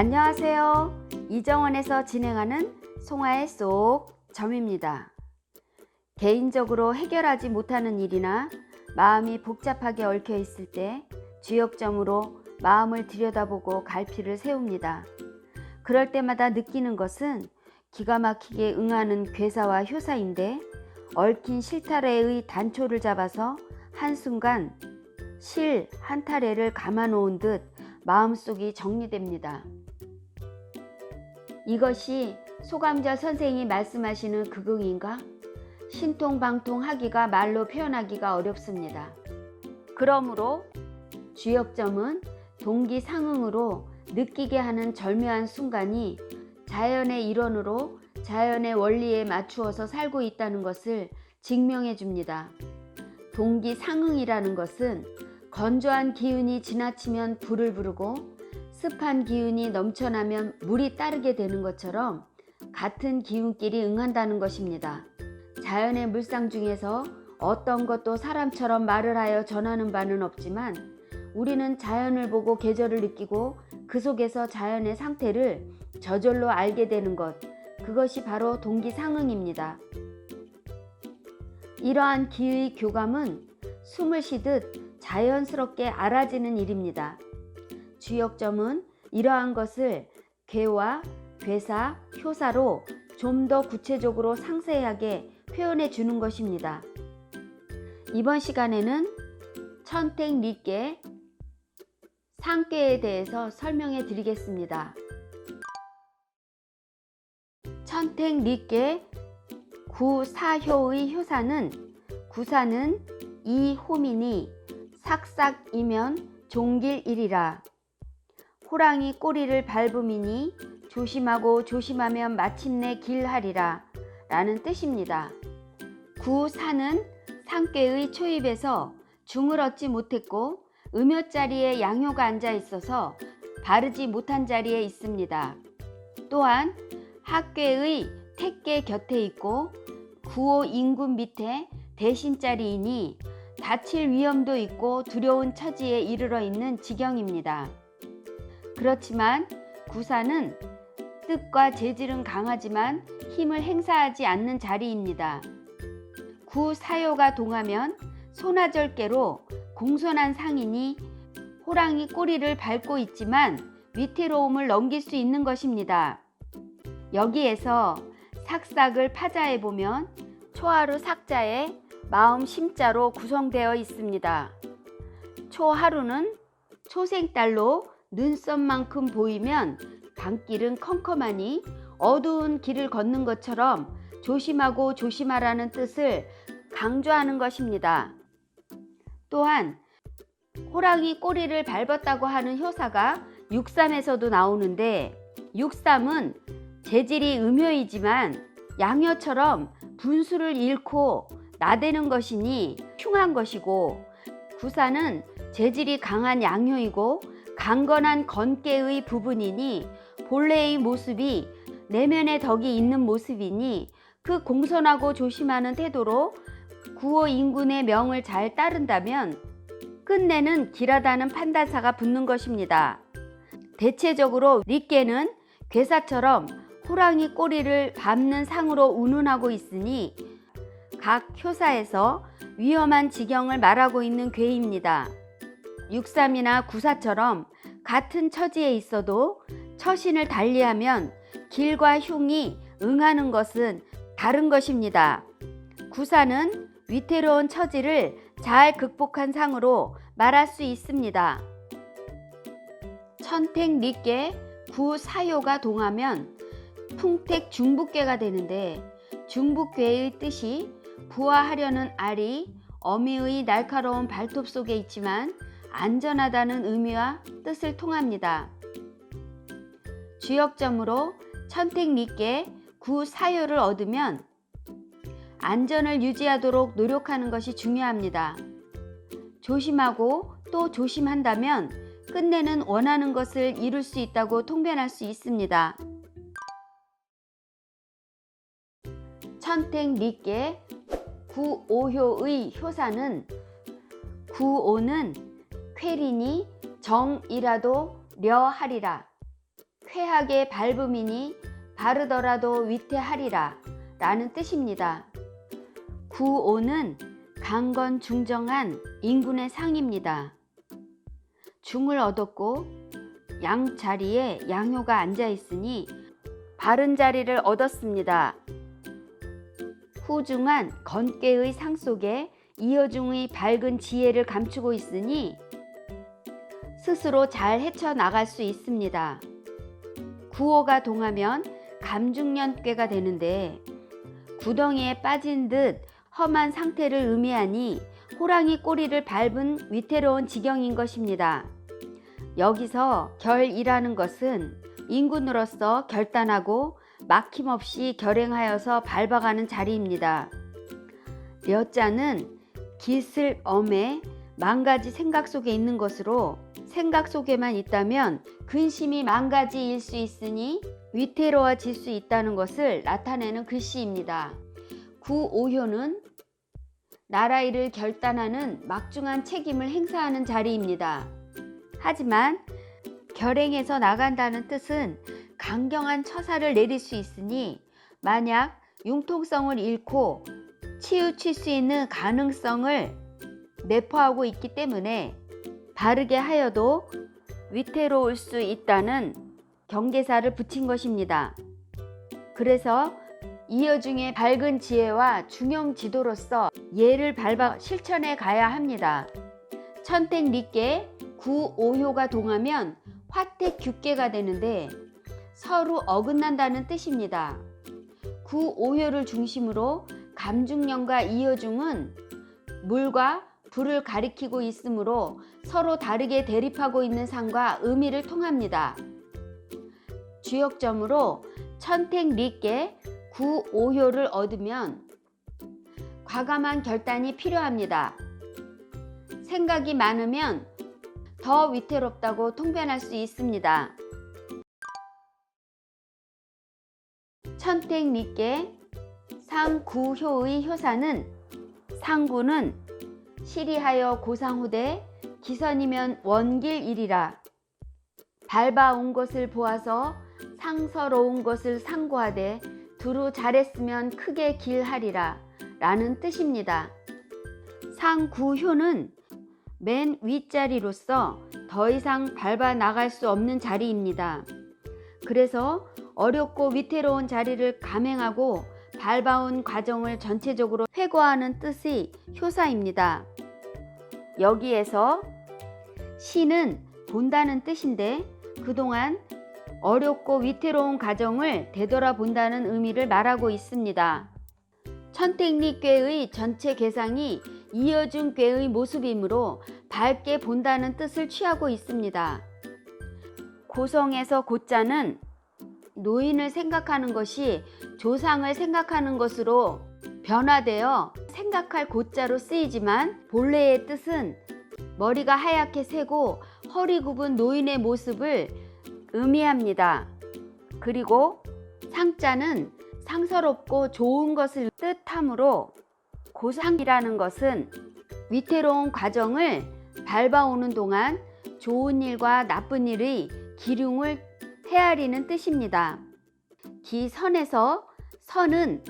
안녕하세요. 이정원에서 진행하는 송하의 쏙 점입니다. 개인적으로 해결하지 못하는 일이나 마음이 복잡하게 얽혀 있을 때 주역점으로 마음을 들여다보고 갈피를 세웁니다. 그럴 때마다 느끼는 것은 기가 막히게 응하는 괴사와 효사인데 얽힌 실타래의 단초를 잡아서 한순간 실 한 타래를 감아놓은 듯 마음속이 정리됩니다. 이것이 소감자 선생이 말씀하시는 극응인가? 신통방통하기가 말로 표현하기가 어렵습니다. 그러므로 주역점은 동기상응으로 느끼게 하는 절묘한 순간이 자연의 일원으로 자연의 원리에 맞추어서 살고 있다는 것을 증명해 줍니다. 동기상응이라는 것은 건조한 기운이 지나치면 불을 부르고 습한 기운이 넘쳐나면 물이 따르게 되는 것처럼 같은 기운끼리 응한다는 것입니다. 자연의 물상 중에서 어떤 것도 사람처럼 말을 하여 전하는 바는 없지만 우리는 자연을 보고 계절을 느끼고 그 속에서 자연의 상태를 저절로 알게 되는 것, 그것이 바로 동기상응입니다. 이러한 기의 교감은 숨을 쉬듯 자연스럽게 알아지는 일입니다. 주역점은 이러한 것을 괴와 괴사, 효사로 좀 더 구체적으로 상세하게 표현해 주는 것입니다. 이번 시간에는 천택리께 상괴에 대해서 설명해 드리겠습니다. 천택리께 구사효의 효사는 구사는 이호민이 삭삭이면 종길이리라. 호랑이 꼬리를 밟음이니 조심하고 조심하면 마침내 길하리라 라는 뜻입니다. 구사는 상괴의 초입에서 중을 얻지 못했고 음효자리에 양효가 앉아 있어서 바르지 못한 자리에 있습니다. 또한 학괴의 택괴 곁에 있고 구호 인군 밑에 대신자리이니 다칠 위험도 있고 두려운 처지에 이르러 있는 지경입니다. 그렇지만 구사는 뜻과 재질은 강하지만 힘을 행사하지 않는 자리입니다. 구사효가 동하면 소나절개로 공손한 상인이 호랑이 꼬리를 밟고 있지만 위태로움을 넘길 수 있는 것입니다. 여기에서 삭삭을 파자해 보면 초하루 삭자에 마음 심자로 구성되어 있습니다. 초하루는 초생달로 눈썹만큼 보이면 밤길은 컴컴하니 어두운 길을 걷는 것처럼 조심하고 조심하라는 뜻을 강조하는 것입니다. 또한 호랑이 꼬리를 밟았다고 하는 효사가 육삼에서도 나오는데 육삼은 재질이 음효이지만 양효처럼 분수를 잃고 나대는 것이니 흉한 것이고 구사는 재질이 강한 양효이고 강건한 건깨의 부분이니 본래의 모습이 내면의 덕이 있는 모습이니 그 공손하고 조심하는 태도로 구호 인군의 명을 잘 따른다면 끝내는 길하다는 판단사가 붙는 것입니다. 대체적으로 리께는 괴사처럼 호랑이 꼬리를 밟는 상으로 운운하고 있으니 각 효사에서 위험한 지경을 말하고 있는 괴입니다. 육삼이나 구사처럼 같은 처지에 있어도 처신을 달리하면 길과 흉이 응하는 것은 다른 것입니다. 구사는 위태로운 처지를 잘 극복한 상으로 말할 수 있습니다. 천택리께 구사효가 동하면 풍택 중북괴가 되는데 중북괴의 뜻이 부화하려는 알이 어미의 날카로운 발톱 속에 있지만 안전하다는 의미와 뜻을 통합니다. 주역점으로 천택리께 구사효를 얻으면 안전을 유지하도록 노력하는 것이 중요합니다. 조심하고 또 조심한다면 끝내는 원하는 것을 이룰 수 있다고 통변할 수 있습니다. 천택리께 구오효의 효사는 구오는 쾌리니 정이라도 려하리라. 쾌하게 밟음이니 바르더라도 위태하리라 라는 뜻입니다. 구오는 강건 중정한 인군의 상입니다. 중을 얻었고 양 자리에 양효가 앉아 있으니 바른 자리를 얻었습니다. 후중한 건꾀의 상 속에 이어중의 밝은 지혜를 감추고 있으니 스스로 잘 헤쳐나갈 수 있습니다. 구호가 동하면 감중년꾀가 되는데 구덩이에 빠진 듯 험한 상태를 의미하니 호랑이 꼬리를 밟은 위태로운 지경인 것입니다. 여기서 결이라는 것은 인군으로서 결단하고 막힘없이 결행하여서 밟아가는 자리입니다. 려자는 깃을 엄해 만가지 생각 속에 있는 것으로 생각 속에만 있다면 근심이 만가지일 수 있으니 위태로워질 수 있다는 것을 나타내는 글씨입니다. 구오효는 나라일을 결단하는 막중한 책임을 행사하는 자리입니다. 하지만 결행해서 나간다는 뜻은 강경한 처사를 내릴 수 있으니 만약 융통성을 잃고 치우칠 수 있는 가능성을 내포하고 있기 때문에 바르게 하여도 위태로울 수 있다는 경계사를 붙인 것입니다. 그래서 이어중의 밝은 지혜와 중형 지도로서 예를 밟아 실천해 가야 합니다. 천택리께 구오효가 동하면 화택규께가 되는데 서로 어긋난다는 뜻입니다. 구오효를 중심으로 감중년과 이어중은 물과 불을 가리키고 있으므로 서로 다르게 대립하고 있는 상과 의미를 통합니다. 주역점으로 천택리께 구오효를 얻으면 과감한 결단이 필요합니다. 생각이 많으면 더 위태롭다고 통변할 수 있습니다. 천택리께 상구효의 효사는 상구는 시리하여 고상후대 기선이면 원길이리라. 밟아온 것을 보아서 상서로운 것을 상고하되 두루 잘했으면 크게 길하리라 라는 뜻입니다. 상구효는 맨 윗자리로서 더 이상 밟아 나갈 수 없는 자리입니다. 그래서 어렵고 위태로운 자리를 감행하고 밟아온 과정을 전체적으로 회고하는 뜻의 효사입니다. 여기에서 시는 본다는 뜻인데 그동안 어렵고 위태로운 과정을 되돌아본다는 의미를 말하고 있습니다. 천택리꾀의 전체 개상이 이어중 꾀의 모습이므로 밝게 본다는 뜻을 취하고 있습니다. 고성에서 고자는 노인을 생각하는 것이 조상을 생각하는 것으로 변화되어 생각할 고자로 쓰이지만 본래의 뜻은 머리가 하얗게 새고 허리 굽은 노인의 모습을 의미합니다. 그리고 상자는 상서롭고 좋은 것을 뜻하므로 고상이라는 것은 위태로운 과정을 밟아오는 동안 좋은 일과 나쁜 일의 기륭을 헤아리는 뜻입니다. 기선에서 선은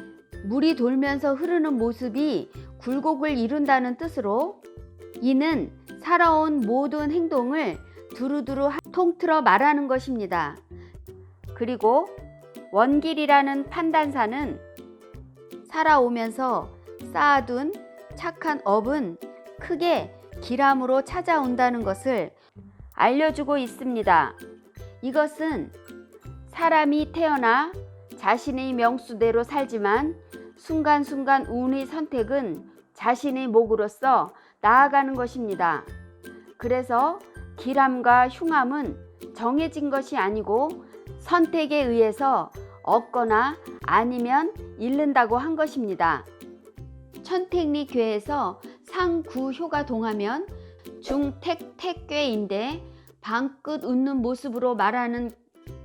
물이 돌면서 흐르는 모습이 굴곡을 이룬다는 뜻으로 이는 살아온 모든 행동을 두루두루 통틀어 말하는 것입니다. 그리고 원길이라는 판단사는 살아오면서 쌓아둔 착한 업은 크게 길함으로 찾아온다는 것을 알려주고 있습니다. 이것은 사람이 태어나 자신의 명수대로 살지만 순간순간 운의 선택은 자신의 몫으로서 나아가는 것입니다. 그래서 길함과 흉함은 정해진 것이 아니고 선택에 의해서 얻거나 아니면 잃는다고 한 것입니다. 천택리꾀에서 상구효가 동하면 중택택꾀인데 방긋 웃는 모습으로 말하는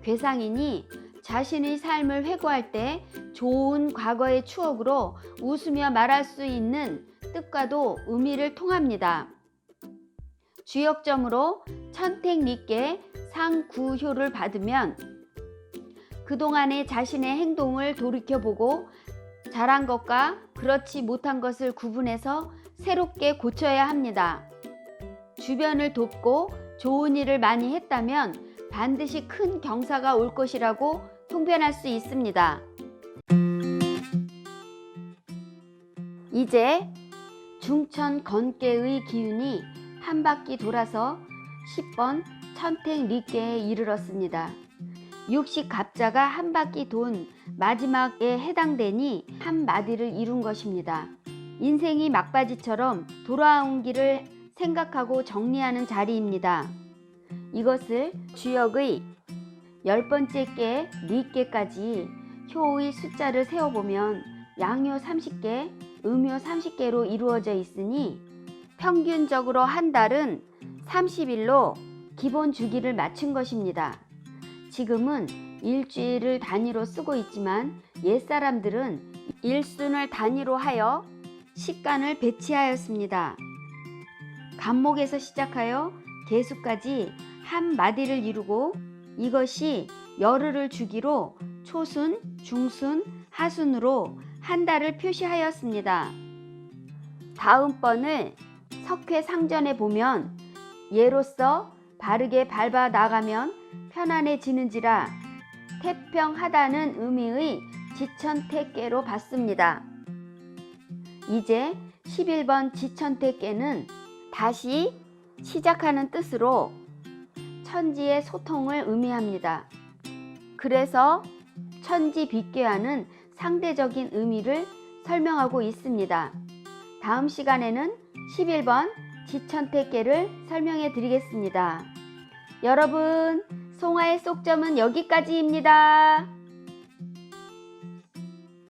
괴상이니 자신의 삶을 회고할 때 좋은 과거의 추억으로 웃으며 말할 수 있는 뜻과도 의미를 통합니다. 주역점으로 천택리께 상구효를 받으면 그동안의 자신의 행동을 돌이켜보고 잘한 것과 그렇지 못한 것을 구분해서 새롭게 고쳐야 합니다. 주변을 돕고 좋은 일을 많이 했다면 반드시 큰 경사가 올 것이라고 통변할 수 있습니다. 이제 중천 건께의 기운이 한 바퀴 돌아서 10번 천택리께에 이르렀습니다. 육식갑자가 한 바퀴 돈 마지막에 해당되니 한 마디를 이룬 것입니다. 인생이 막바지처럼 돌아온 길을 생각하고 정리하는 자리입니다. 이것을 주역의 10번째 깨 리께까지 효의 숫자를 세어보면 양요 30개, 음요 30개로 이루어져 있으니 평균적으로 한 달은 30일로 기본 주기를 맞춘 것입니다. 지금은 일주일을 단위로 쓰고 있지만 옛사람들은 일순을 단위로 하여 식간을 배치하였습니다. 간목에서 시작하여 개수까지 한 마디를 이루고 이것이 열흘을 주기로 초순, 중순, 하순으로 한 달을 표시하였습니다. 다음번을 석회상전에 보면 예로서 바르게 밟아 나가면 편안해지는지라 태평하다는 의미의 지천택깨로 봤습니다. 이제 11번 지천택깨는 다시 시작하는 뜻으로 천지의 소통을 의미합니다. 그래서 천지빗괴하는 상대적인 의미를 설명하고 있습니다. 다음 시간에는 11번 지천택깨를 설명해 드리겠습니다. 여러분, 송화의 쏙점은 여기까지입니다.